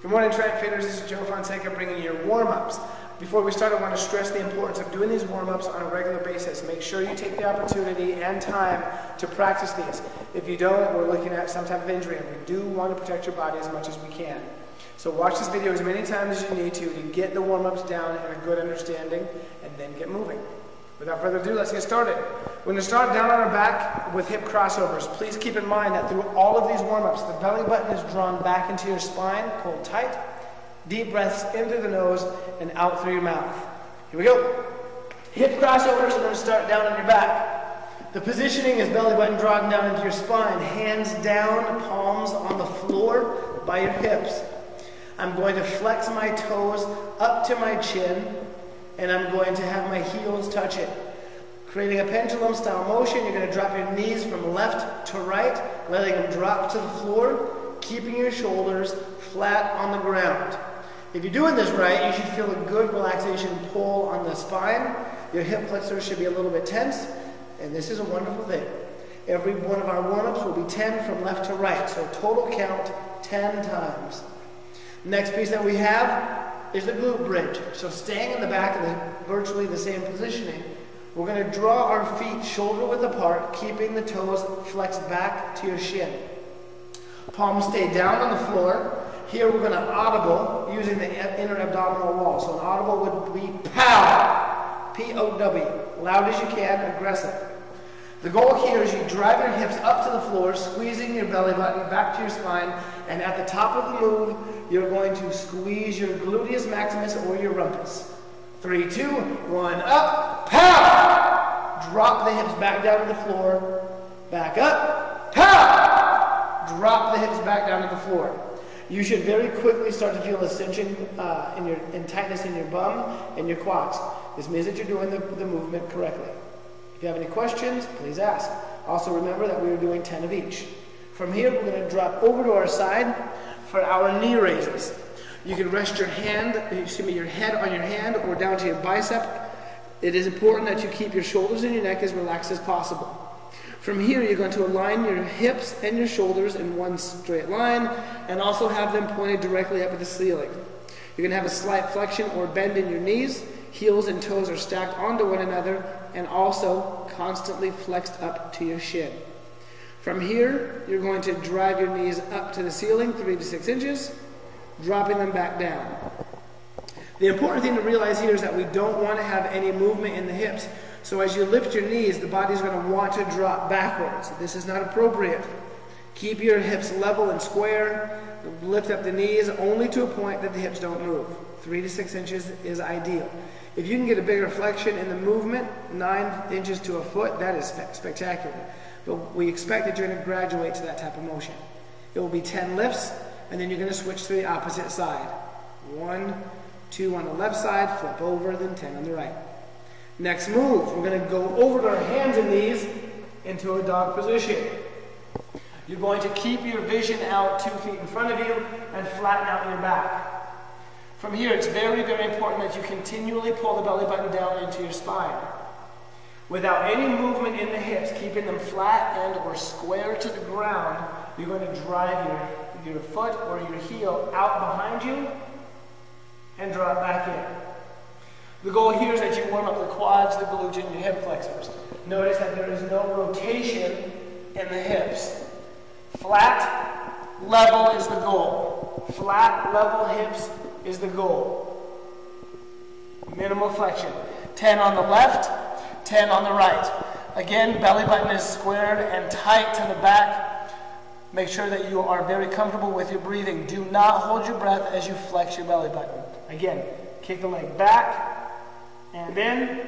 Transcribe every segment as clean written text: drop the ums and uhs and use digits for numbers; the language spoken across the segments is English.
Good morning, Trent Faders. This is Joe Fonseca bringing you your warm-ups. Before we start, I want to stress the importance of doing these warm-ups on a regular basis. Make sure you take the opportunity and time to practice these. If you don't, we're looking at some type of injury, and we do want to protect your body as much as we can. So watch this video as many times as you need to get the warm-ups down and a good understanding, and then get moving. Without further ado, let's get started. We're going to start down on our back with hip crossovers. Please keep in mind that through all of these warm-ups, the belly button is drawn back into your spine, pulled tight. Deep breaths in through the nose and out through your mouth. Here we go. Hip crossovers, we're going to start down on your back. The positioning is belly button drawn down into your spine, hands down, palms on the floor by your hips. I'm going to flex my toes up to my chin, and I'm going to have my heels touch it. Creating a pendulum style motion, you're going to drop your knees from left to right, letting them drop to the floor, keeping your shoulders flat on the ground. If you're doing this right, you should feel a good relaxation pull on the spine. Your hip flexors should be a little bit tense, and this is a wonderful thing. Every one of our warm-ups will be 10 from left to right, so total count 10 times. Next piece that we have is the glute bridge. So staying in the back of virtually the same positioning, we're going to draw our feet shoulder width apart, keeping the toes flexed back to your shin. Palms stay down on the floor. Here we're going to audible using the inner abdominal wall. So an audible would be POW, P-O-W, loud as you can, aggressive. The goal here is you drive your hips up to the floor, squeezing your belly button back to your spine, and at the top of the move, you're going to squeeze your gluteus maximus or your rumpus. 3, 2, 1, up, POW! Drop the hips back down to the floor, back up, POW! Drop the hips back down to the floor. You should very quickly start to feel ascension and tightness in your bum and your quads. This means that you're doing the movement correctly. If you have any questions, please ask. Also remember that we are doing 10 of each. From here, we're going to drop over to our side for our knee raises. You can rest your head on your hand or down to your bicep. It is important that you keep your shoulders and your neck as relaxed as possible. From here, you're going to align your hips and your shoulders in one straight line and also have them pointed directly up at the ceiling. You're going to have a slight flexion or bend in your knees. Heels and toes are stacked onto one another and also constantly flexed up to your shin. From here, you're going to drive your knees up to the ceiling, 3 to 6 inches, dropping them back down. The important thing to realize here is that we don't want to have any movement in the hips. So as you lift your knees, the body's going to want to drop backwards. This is not appropriate. Keep your hips level and square. Lift up the knees only to a point that the hips don't move. 3 to 6 inches is ideal. If you can get a bigger flexion in the movement, 9 inches to a foot, that is spectacular. But we expect that you're going to graduate to that type of motion. It will be 10 lifts, and then you're going to switch to the opposite side. 1, 2 on the left side, flip over, then 10 on the right. Next move, we're going to go over to our hands and knees into a dog position. You're going to keep your vision out 2 feet in front of you and flatten out your back. From here, it's very, very important that you continually pull the belly button down into your spine. Without any movement in the hips, keeping them flat and or square to the ground, you're going to drive your foot or your heel out behind you and draw it back in. The goal here is that you warm up the quads, the glutes, and your hip flexors. Notice that there is no rotation in the hips. Flat, level is the goal. Flat, level hips is the goal. Minimal flexion. 10 on the left, 10 on the right. Again, belly button is squared and tight to the back. Make sure that you are very comfortable with your breathing. Do not hold your breath as you flex your belly button. Again, kick the leg back, and in,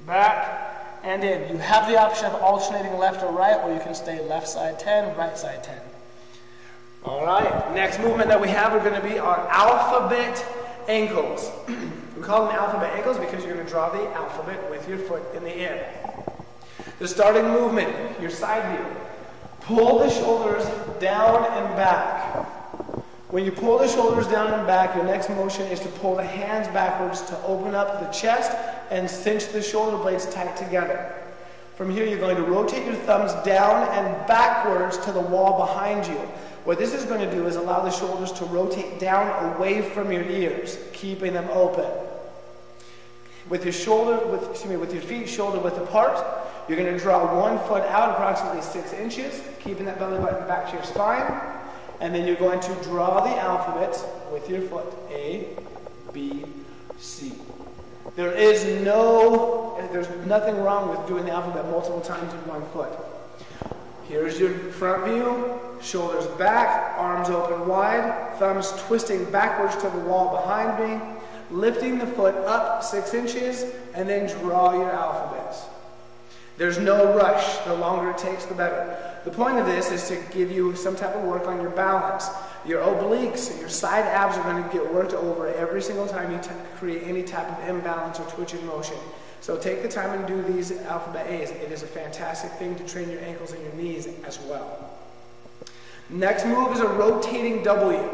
back, and in. You have the option of alternating left or right, or you can stay left side 10, right side 10. All right, next movement that we have are going to be our alphabet ankles. We call them alphabet ankles because you're going to draw the alphabet with your foot in the air. The starting movement, your side view. Pull the shoulders down and back. When you pull the shoulders down and back, your next motion is to pull the hands backwards to open up the chest and cinch the shoulder blades tight together. From here, you're going to rotate your thumbs down and backwards to the wall behind you. What this is going to do is allow the shoulders to rotate down away from your ears, keeping them open. With your feet shoulder width apart, you're going to draw one foot out approximately 6 inches, keeping that belly button back to your spine. And then you're going to draw the alphabet with your foot. A, B, C. There's nothing wrong with doing the alphabet multiple times with one foot. Here's your front view, shoulders back, arms open wide, thumbs twisting backwards to the wall behind me, lifting the foot up 6 inches, and then draw your alphabets. There's no rush. The longer it takes, the better. The point of this is to give you some type of work on your balance. Your obliques, your side abs are going to get worked over every single time you create any type of imbalance or twitching motion. So take the time and do these alphabet A's. It is a fantastic thing to train your ankles and your knees as well. Next move is a rotating W.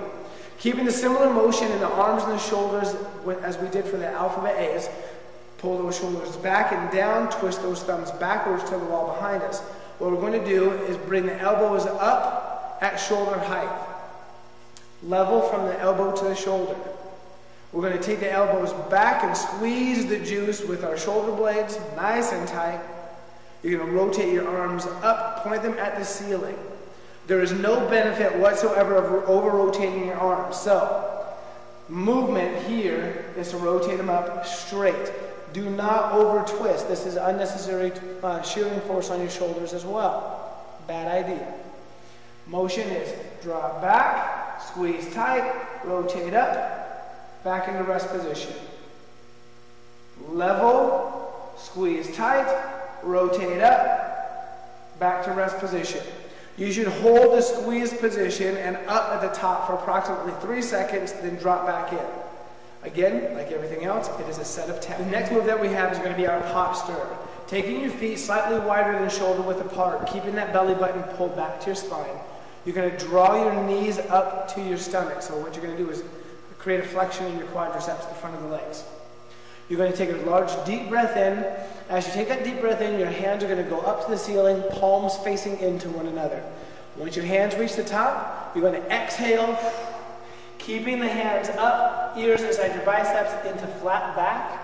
Keeping the similar motion in the arms and the shoulders as we did for the alphabet A's. Pull those shoulders back and down, twist those thumbs backwards to the wall behind us. What we're going to do is bring the elbows up at shoulder height. Level from the elbow to the shoulder. We're going to take the elbows back and squeeze the juice with our shoulder blades, nice and tight. You're going to rotate your arms up, point them at the ceiling. There is no benefit whatsoever of over-rotating your arms. So, movement here is to rotate them up straight. Do not over-twist. This is unnecessary shearing force on your shoulders as well. Bad idea. Motion is draw back, squeeze tight, rotate up, back into rest position. Level, squeeze tight, rotate up, back to rest position. You should hold the squeeze position and up at the top for approximately 3 seconds, then drop back in. Again, like everything else, it is a set of 10. The next move that we have is going to be our pop stir. Taking your feet slightly wider than shoulder width apart, keeping that belly button pulled back to your spine. You're going to draw your knees up to your stomach. So what you're going to do is create a flexion in your quadriceps, the front of the legs. You're going to take a large deep breath in. As you take that deep breath in, your hands are going to go up to the ceiling, palms facing into one another. Once your hands reach the top, you're going to exhale, keeping the hands up, ears inside your biceps into flat back.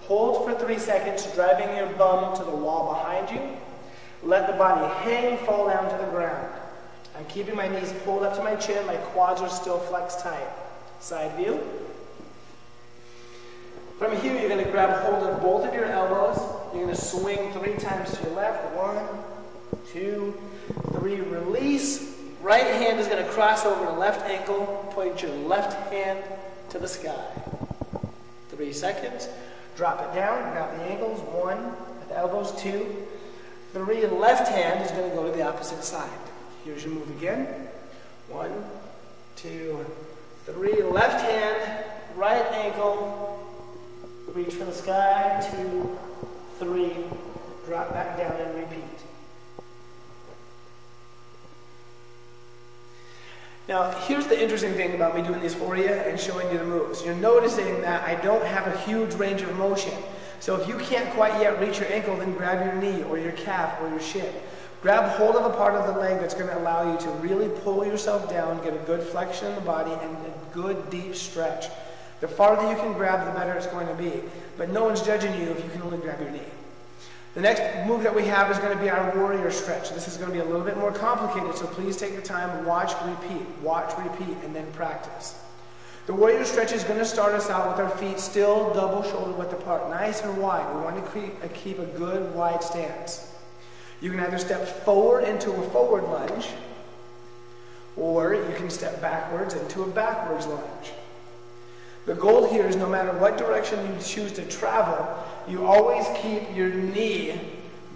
Hold for 3 seconds, driving your bum to the wall behind you. Let the body hang, fall down to the ground. I'm keeping my knees pulled up to my chin, my quads are still flexed tight. Side view. From here, you're going to grab hold of both of your elbows. You're going to swing 3 times to your left. 1, 2, 3, release. Right hand is going to cross over the left ankle. Point your left hand to the sky. 3 seconds. Drop it down. Grab the ankles. 1, at the elbows. 2, 3. Left hand is going to go to the opposite side. Here's your move again. 1, 2, 3. Left hand, right ankle. Reach for the sky. 2, 3. Drop back down and repeat. Now, here's the interesting thing about me doing these for you and showing you the moves. You're noticing that I don't have a huge range of motion. So if you can't quite yet reach your ankle, then grab your knee or your calf or your shin. Grab hold of a part of the leg that's going to allow you to really pull yourself down, get a good flexion in the body, and a good deep stretch. The farther you can grab, the better it's going to be. But no one's judging you if you can only grab your knee. The next move that we have is going to be our warrior stretch. This is going to be a little bit more complicated, so please take the time, watch, repeat, and then practice. The warrior stretch is going to start us out with our feet still double shoulder width apart, nice and wide. We want to keep a good wide stance. You can either step forward into a forward lunge, or you can step backwards into a backwards lunge. The goal here is no matter what direction you choose to travel, you always keep your knee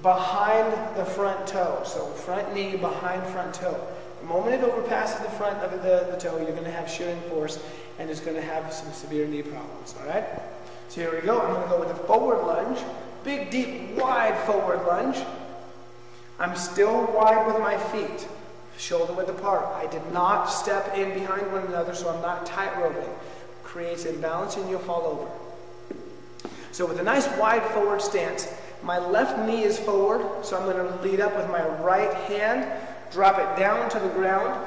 behind the front toe. So front knee behind front toe. The moment it overpasses the front of the toe, you're going to have shearing force and it's going to have some severe knee problems. All right? So here we go. I'm going to go with a forward lunge. Big, deep, wide forward lunge. I'm still wide with my feet, shoulder width apart. I did not step in behind one another, so I'm not tight roping. Creates imbalance and you'll fall over. So with a nice wide forward stance, my left knee is forward, so I'm going to lead up with my right hand, drop it down to the ground,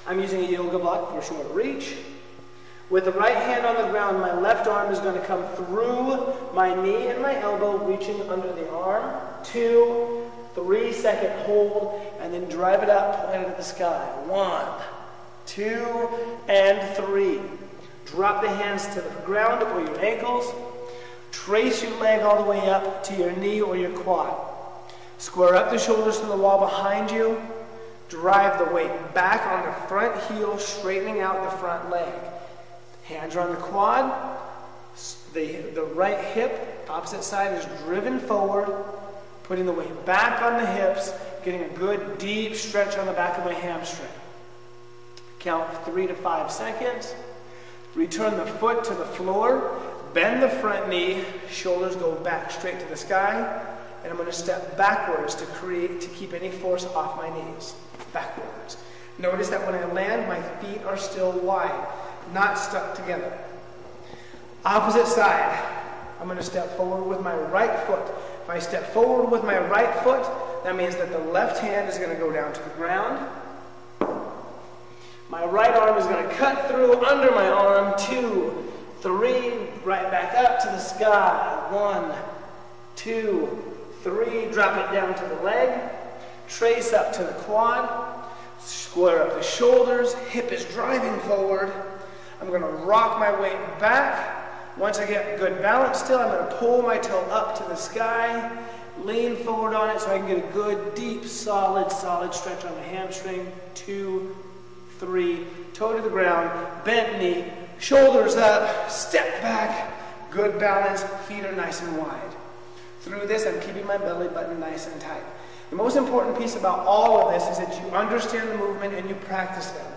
I'm using a yoga block for short reach. With the right hand on the ground, my left arm is going to come through my knee and my elbow, reaching under the arm. 2, 3 second hold, and then drive it up, point it at the sky. 1, 2, and 3. Drop the hands to the ground or your ankles. Trace your leg all the way up to your knee or your quad. Square up the shoulders to the wall behind you. Drive the weight back on the front heel, straightening out the front leg. Hands are on the quad. The right hip, opposite side, is driven forward. Putting the weight back on the hips, getting a good deep stretch on the back of my hamstring. Count 3 to 5 seconds. Return the foot to the floor. Bend the front knee. Shoulders go back straight to the sky. And I'm going to step backwards to keep any force off my knees. Backwards. Notice that when I land, my feet are still wide, not stuck together. Opposite side. I'm going to step forward with my right foot. If I step forward with my right foot, that means that the left hand is going to go down to the ground. My right arm is going to cut through under my arm. 2, 3, right back up to the sky. 1, 2, 3, drop it down to the leg. Trace up to the quad. Square up the shoulders. Hip is driving forward. I'm going to rock my weight back. Once I get good balance still, I'm going to pull my toe up to the sky, lean forward on it so I can get a good, deep, solid stretch on the hamstring. 2, 3, toe to the ground, bent knee, shoulders up, step back, good balance, feet are nice and wide. Through this, I'm keeping my belly button nice and tight. The most important piece about all of this is that you understand the movement and you practice them.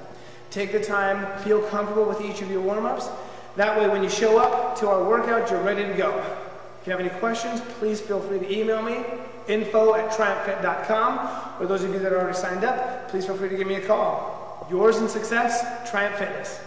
Take the time, feel comfortable with each of your warm-ups. That way, when you show up to our workout, you're ready to go. If you have any questions, please feel free to email me, info@triumphfit.com. Or those of you that are already signed up, please feel free to give me a call. Yours in success, Triumph Fitness.